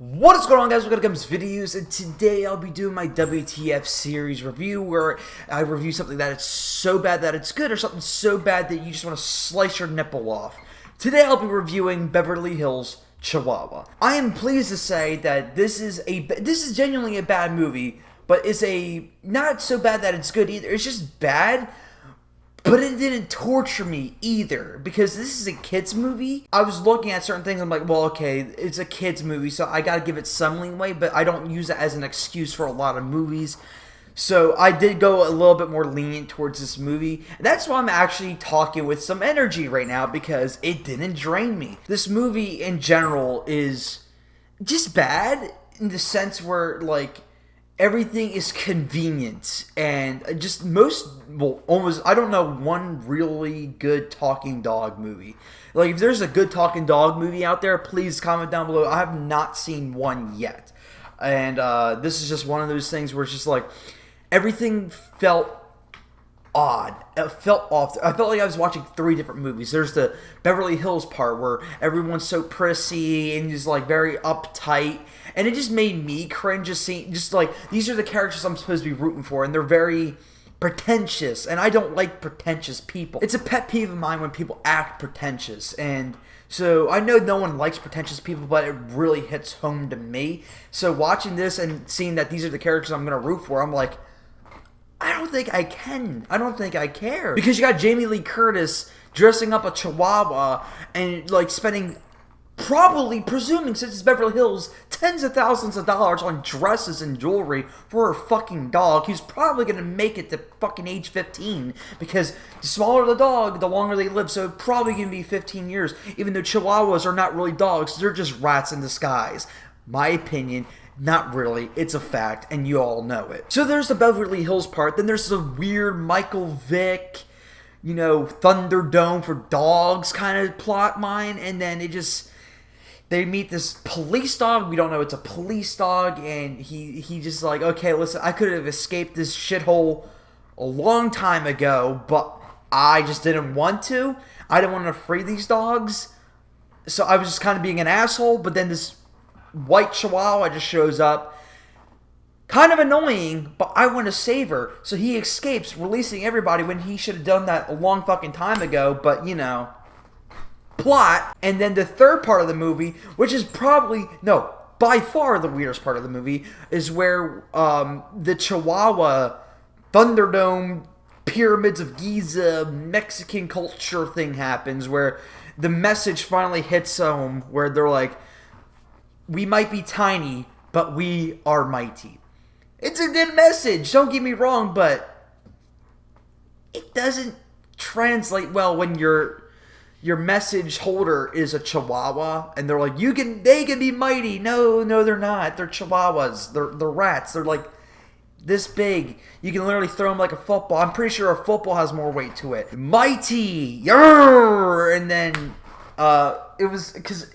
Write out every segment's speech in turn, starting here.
What is going on, guys? Welcome to Gum's Videos, and today I'll be doing my WTF series review, where I review something that it's so bad that it's good, or something so bad that you just want to slice your nipple off. Today I'll be reviewing Beverly Hills Chihuahua. I am pleased to say that this is genuinely a bad movie, but it's a not so bad that it's good either. It's just bad. But it didn't torture me either, because this is a kid's movie. I was looking at certain things, I'm like, well, okay, it's a kid's movie, so I gotta give it some leeway, but I don't use it as an excuse for a lot of movies. So I did go a little bit more lenient towards this movie. And that's why I'm actually talking with some energy right now, because it didn't drain me. This movie in general is just bad in the sense where, like, everything is convenient, and just almost, I don't know one really good talking dog movie. Like, if there's a good talking dog movie out there, please comment down below. I have not seen one yet. And this is just one of those things where it's just like, everything felt odd. It felt off. I felt like I was watching three different movies. There's the Beverly Hills part where everyone's so prissy and just like very uptight, and it just made me cringe just seeing, just like, these are the characters I'm supposed to be rooting for, and they're very pretentious, and I don't like pretentious people. It's a pet peeve of mine when people act pretentious, and so I know no one likes pretentious people, but it really hits home to me. So watching this and seeing that these are the characters I'm gonna root for, I'm like, I don't think I can. I don't think I care. Because you got Jamie Lee Curtis dressing up a Chihuahua and, like, spending, presuming since it's Beverly Hills, tens of thousands of dollars on dresses and jewelry for her fucking dog, who's probably going to make it to fucking age 15. Because the smaller the dog, the longer they live. So probably going to be 15 years. Even though Chihuahuas are not really dogs, they're just rats in disguise. My opinion. Not really, it's a fact, and you all know it. So there's the Beverly Hills part, then there's the weird Michael Vick, you know, Thunderdome for dogs kind of plot line, and then they meet this police dog. We don't know it's a police dog, and he just like, okay, listen, I could have escaped this shithole a long time ago, but I just didn't want to. I didn't want to free these dogs, so I was just kind of being an asshole, but then this white Chihuahua just shows up. Kind of annoying, but I want to save her. So he escapes, releasing everybody when he should have done that a long fucking time ago. But, you know, plot. And then the third part of the movie, which is probably, no, by far the weirdest part of the movie, is where the Chihuahua Thunderdome Pyramids of Giza Mexican culture thing happens, where the message finally hits home, where they're like, we might be tiny, but we are mighty. It's a good message, don't get me wrong, but it doesn't translate well when your message holder is a Chihuahua, and they're like, they can be mighty. No, they're not. They're Chihuahuas. They're rats. They're like this big. You can literally throw them like a football. I'm pretty sure a football has more weight to it. Mighty, yarr! And then it was because,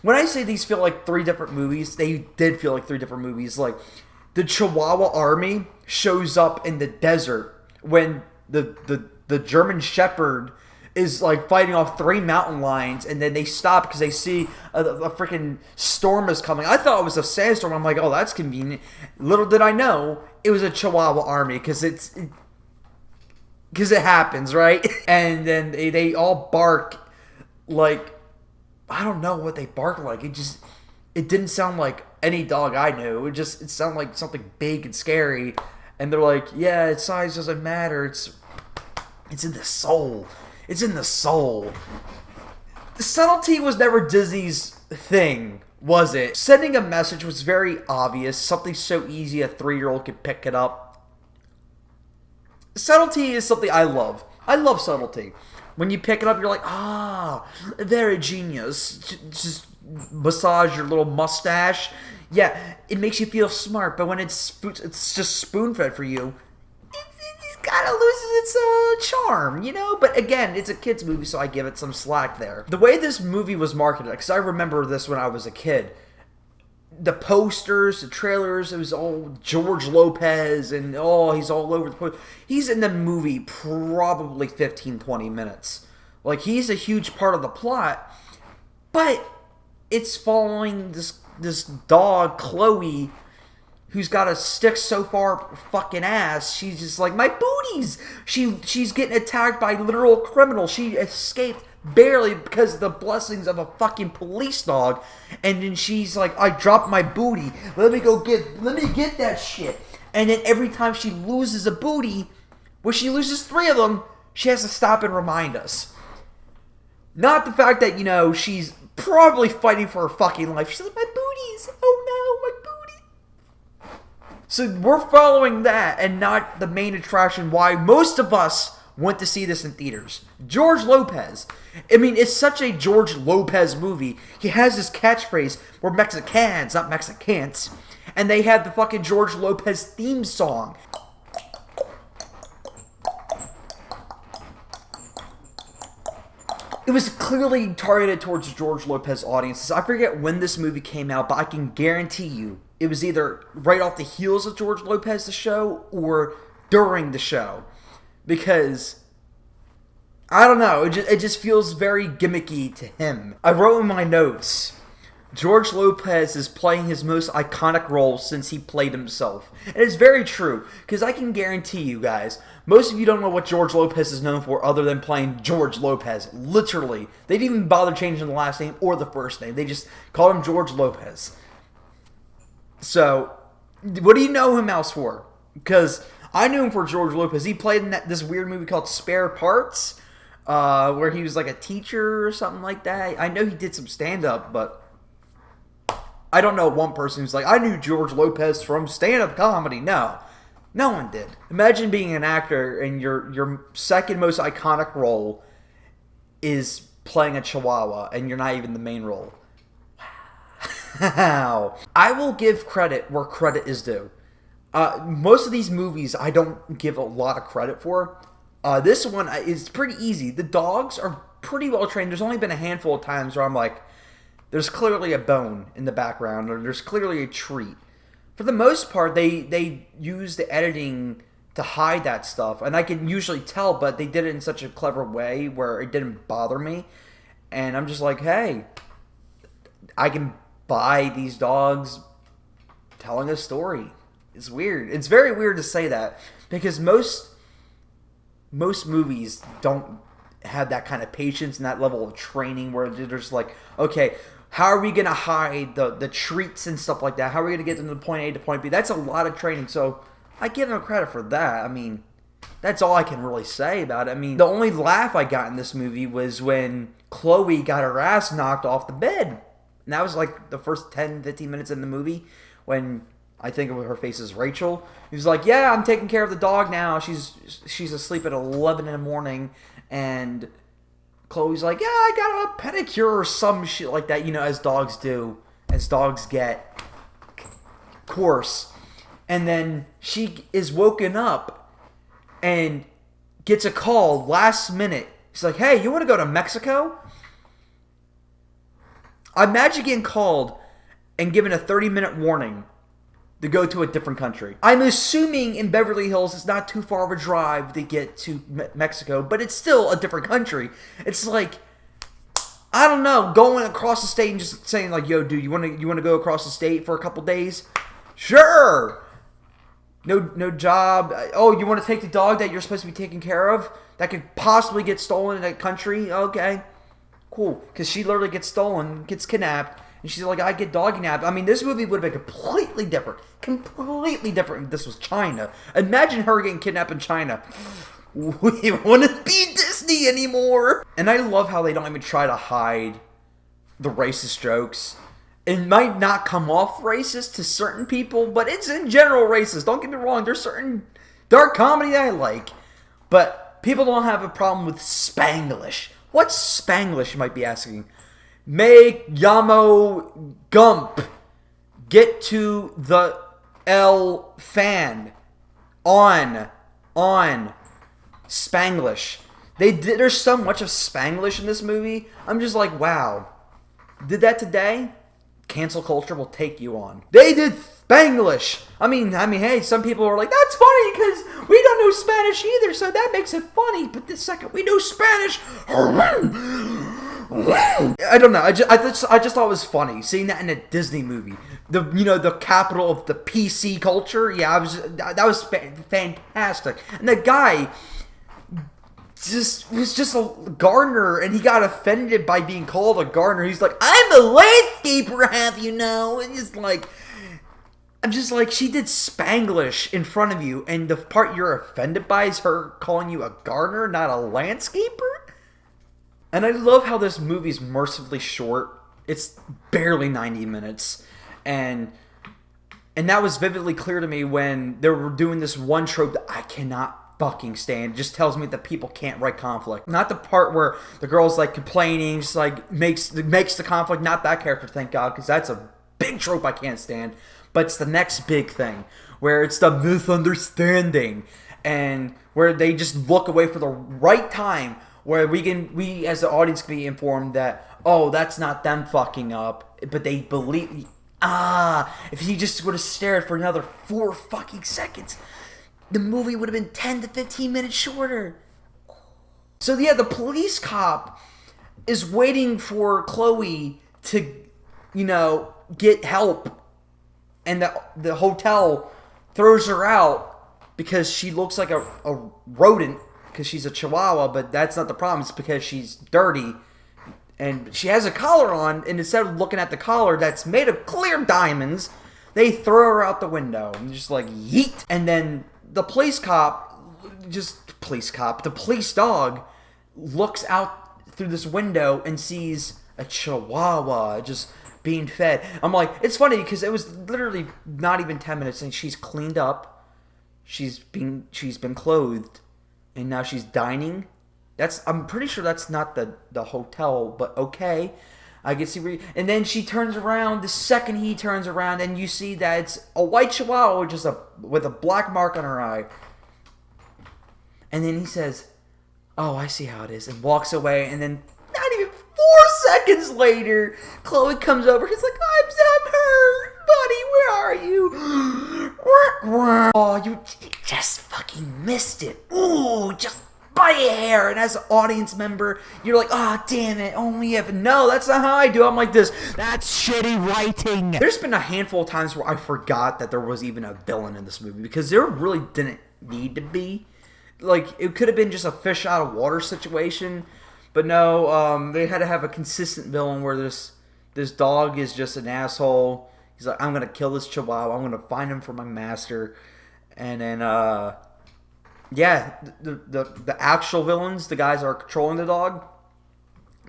when I say these feel like three different movies, they did feel like three different movies. Like, the Chihuahua army shows up in the desert when the German Shepherd is, like, fighting off three mountain lions, and then they stop because they see a freaking storm is coming. I thought it was a sandstorm. I'm like, oh, that's convenient. Little did I know it was a Chihuahua army, because it happens, right? And then they all bark like, I don't know what they bark like. It didn't sound like any dog I knew. It sounded like something big and scary. And they're like, yeah, its size doesn't matter. It's in the soul. It's in the soul. The subtlety was never Disney's thing, was it? Sending a message was very obvious. Something so easy a 3-year-old could pick it up. Subtlety is something I love. I love subtlety. When you pick it up, you're like, very genius. Just massage your little mustache. Yeah, it makes you feel smart, but when it's just spoon-fed for you, it kind of loses its charm, you know? But again, it's a kid's movie, so I give it some slack there. The way this movie was marketed, because I remember this when I was a kid, the posters, the trailers, it was all George Lopez, and he's all over the place. He's in the movie probably 15-20 minutes. Like, he's a huge part of the plot, but it's following this this dog, Chloe, who's got a stick so far fucking ass, she's just like, my booties! She's getting attacked by literal criminals. She escaped barely because of the blessings of a fucking police dog. And then she's like, I dropped my booty. Let me get that shit. And then every time she loses a booty, when she loses 3 of them, she has to stop and remind us. Not the fact that, you know, she's probably fighting for her fucking life. She's like, my booties! Oh no, my booty! So we're following that and not the main attraction why most of us went to see this in theaters. George Lopez. I mean, it's such a George Lopez movie. He has this catchphrase, we're Mexicans, not Mexicans. And they had the fucking George Lopez theme song. It was clearly targeted towards George Lopez audiences. I forget when this movie came out, but I can guarantee you it was either right off the heels of George Lopez, the show, or during the show. Because, I don't know, it just feels very gimmicky to him. I wrote in my notes, George Lopez is playing his most iconic role since he played himself. And it's very true, because I can guarantee you guys, most of you don't know what George Lopez is known for other than playing George Lopez. Literally. They didn't even bother changing the last name or the first name. They just called him George Lopez. So, what do you know him else for? Because I knew him for George Lopez. He played in this weird movie called Spare Parts, where he was like a teacher or something like that. I know he did some stand-up, but I don't know one person who's like, I knew George Lopez from stand-up comedy. No. No one did. Imagine being an actor and your second most iconic role is playing a Chihuahua and you're not even the main role. Wow. I will give credit where credit is due. Most of these movies I don't give a lot of credit for. This one is pretty easy. The dogs are pretty well trained. There's only been a handful of times where I'm like, there's clearly a bone in the background or there's clearly a treat. For the most part, they use the editing to hide that stuff. And I can usually tell, but they did it in such a clever way where it didn't bother me. And I'm just like, hey, I can buy these dogs telling a story. It's weird. It's very weird to say that because most movies don't have that kind of patience and that level of training where they're just like, okay, how are we going to hide the treats and stuff like that? How are we going to get them to point A to point B? That's a lot of training, so I give them credit for that. I mean, that's all I can really say about it. I mean, the only laugh I got in this movie was when Chloe got her ass knocked off the bed. And that was like the first 10, 15 minutes in the movie when I think of her face as Rachel. He was like, yeah, I'm taking care of the dog now. She's asleep at 11 in the morning. And Chloe's like, yeah, I got a pedicure or some shit like that, you know, as dogs do. As dogs get. Course. And then she is woken up and gets a call last minute. She's like, hey, you want to go to Mexico? Imagine getting called and given a 30-minute warning to go to a different country. I'm assuming in Beverly Hills it's not too far of a drive to get to Mexico, but it's still a different country. It's like, I don't know, going across the state and just saying like, yo, dude, you want to go across the state for a couple days? Sure. No job. Oh, you want to take the dog that you're supposed to be taking care of that could possibly get stolen in that country? Okay, cool. Because she literally gets stolen, gets kidnapped. And she's like, I get doggy napped. I mean, this movie would have been completely different. Completely different if this was China. Imagine her getting kidnapped in China. We wouldn't be Disney anymore. And I love how they don't even try to hide the racist jokes. It might not come off racist to certain people, but it's in general racist. Don't get me wrong. There's certain dark comedy that I like. But people don't have a problem with Spanglish. What's Spanglish, you might be asking? Make Yamo Gump get to the L fan on Spanglish. There's so much of Spanglish in this movie. I'm just like, wow. Did that today? Cancel culture will take you on. They did Spanglish. I mean, hey, some people are like, that's funny because we don't know Spanish either, so that makes it funny. But the second we know Spanish, I don't know. I just thought it was funny seeing that in a Disney movie. The capital of the PC culture. Yeah, that was fantastic. And the guy was just a gardener, and he got offended by being called a gardener. He's like, I'm a landscaper, have you know? And he's like, I'm just like, she did Spanglish in front of you, and the part you're offended by is her calling you a gardener, not a landscaper? And I love how this movie's mercifully short. It's barely 90 minutes. And that was vividly clear to me when they were doing this one trope that I cannot fucking stand. It just tells me that people can't write conflict. Not the part where the girl's like complaining, just like makes the conflict. Not that character, thank God, because that's a big trope I can't stand. But it's the next big thing, where it's the misunderstanding, and where they just look away for the right time, where we as the audience can be informed that, oh, that's not them fucking up, but they believe, if he just would have stared for another 4 fucking seconds, the movie would have been 10 to 15 minutes shorter. So yeah, the police cop is waiting for Chloe to, get help, and the hotel throws her out because she looks like a rodent, because she's a Chihuahua, but that's not the problem. It's because she's dirty, and she has a collar on, and instead of looking at the collar that's made of clear diamonds, they throw her out the window, and just like, yeet. And then the police dog looks out through this window and sees a Chihuahua just being fed. I'm like, it's funny because it was literally not even 10 minutes, and she's cleaned up, she's been clothed, and now she's dining. I'm pretty sure that's not the hotel, but okay. I can see where and then she turns around. The second he turns around, and you see that it's a white Chihuahua with a black mark on her eye. And then he says, oh, I see how it is, and walks away. And then not even 4 seconds later, Chloe comes over. He's like, I'm hurt, buddy. Where are you? Oh, you just fucking missed it. Ooh, just by a hair. And as an audience member, you're like, oh, damn it. Only if. No, that's not how I do. I'm like this. That's shitty writing. There's been a handful of times where I forgot that there was even a villain in this movie, because there really didn't need to be. Like, it could have been just a fish out of water situation. But no, they had to have a consistent villain where this dog is just an asshole. He's like, I'm going to kill this Chihuahua. I'm going to find him for my master. And then, yeah, the actual villains, the guys are controlling the dog,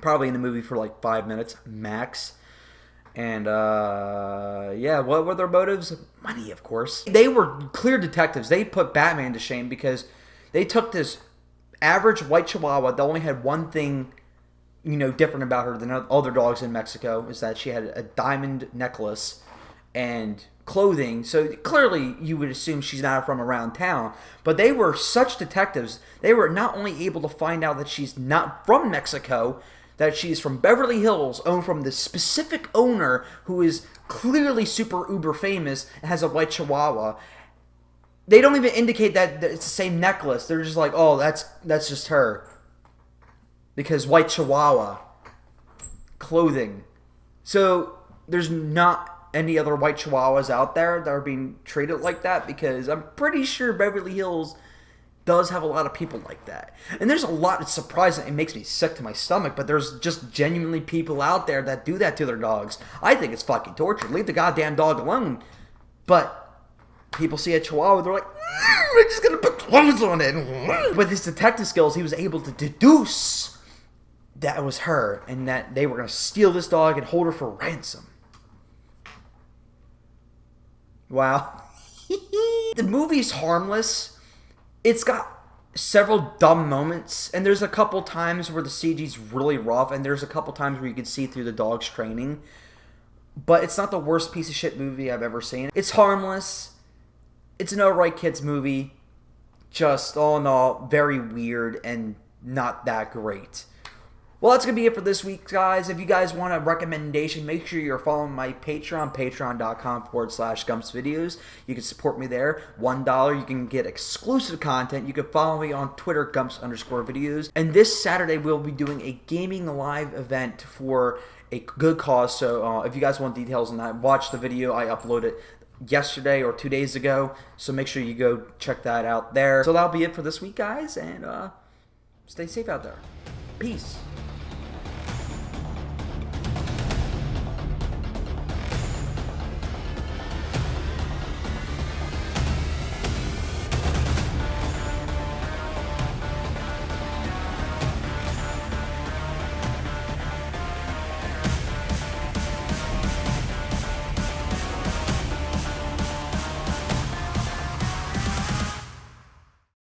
probably in the movie for like 5 minutes max. And, yeah, what were their motives? Money, of course. They were clear detectives. They put Batman to shame because they took this average white Chihuahua that only had one thing, different about her than other dogs in Mexico, is that she had a diamond necklace and clothing. So clearly you would assume she's not from around town. But they were such detectives, they were not only able to find out that she's not from Mexico, that she's from Beverly Hills, owned from the specific owner who is clearly super uber famous and has a white Chihuahua. They don't even indicate that it's the same necklace. They're just like, oh, that's just her. Because white Chihuahua. Clothing. So there's not any other white Chihuahuas out there that are being treated like that, because I'm pretty sure Beverly Hills does have a lot of people like that. And there's a lot, it's surprising, it makes me sick to my stomach, but there's just genuinely people out there that do that to their dogs. I think it's fucking torture. Leave the goddamn dog alone. But people see a Chihuahua, they're like, I'm just gonna put clothes on it. With his detective skills, he was able to deduce that it was her, and that they were gonna steal this dog and hold her for ransom. Wow. The movie's harmless. It's got several dumb moments, and there's a couple times where the CG's really rough, and there's a couple times where you can see through the dog's training. But it's not the worst piece of shit movie I've ever seen. It's harmless. It's an alright kids movie. Just all in all, very weird and not that great. Well, that's going to be it for this week, guys. If you guys want a recommendation, make sure you're following my Patreon, patreon.com/GumpsVideos. You can support me there. $1, you can get exclusive content. You can follow me on Twitter, Gumps_videos. And this Saturday, we'll be doing a gaming live event for a good cause. So if you guys want details on that, watch the video. I uploaded yesterday or 2 days ago. So make sure you go check that out there. So that'll be it for this week, guys. And stay safe out there. Peace.